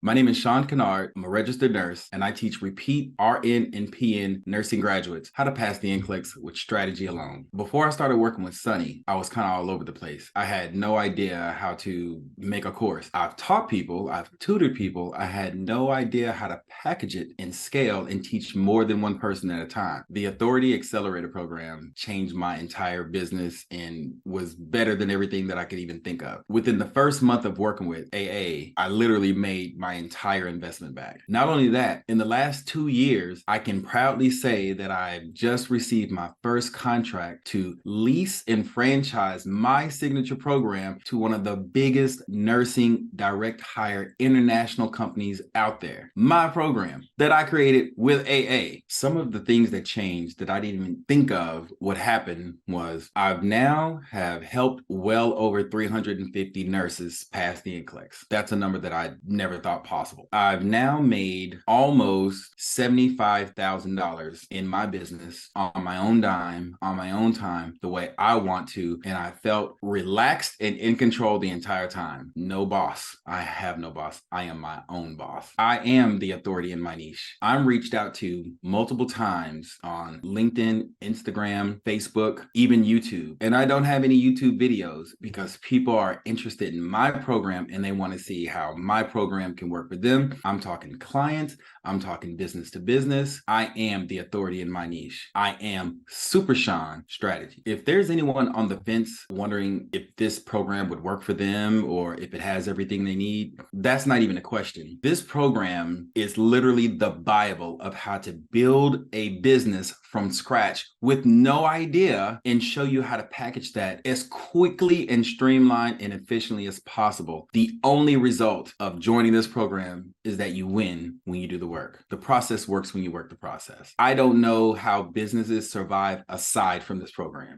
My name is Sean Kennard. I'm a registered nurse, and I teach repeat RN and PN nursing graduates how to pass the NCLEX with strategy alone. Before I started working with Sunny, I was kind of all over the place. I had no idea how to make a course. I've taught people, I've tutored people. I had no idea how to package it and scale and teach more than one person at a time. The Authority Accelerator Program changed my entire business and was better than everything that I could even think of. Within the first month of working with AA, I literally made my entire investment back. Not only that, in the last 2 years, I can proudly say that I've just received my first contract to lease and franchise my signature program to one of the biggest nursing direct hire international companies out there. My program that I created with AA. Some of the things that changed that I didn't even think of what happened was I've now have helped well over 350 nurses pass the NCLEX. That's a number that I never thought possible. I've now made almost $75,000 in my business on my own dime, on my own time, the way I want to. And I felt relaxed and in control the entire time. No boss. I have no boss. I am my own boss. I am the authority in my niche. I'm reached out to multiple times on LinkedIn, Instagram, Facebook, even YouTube. And I don't have any YouTube videos because people are interested in my program and they want to see how my program can work for them. I'm talking clients. I'm talking business to business. I am the authority in my niche. I am Super Sean Strategy. If there's anyone on the fence wondering if this program would work for them or if it has everything they need, that's not even a question. This program is literally the Bible of how to build a business from scratch with no idea and show you how to package that as quickly and streamlined and efficiently as possible. The only result of joining this program is that you win when you do the work. The process works when you work the process. I don't know how businesses survive aside from this program.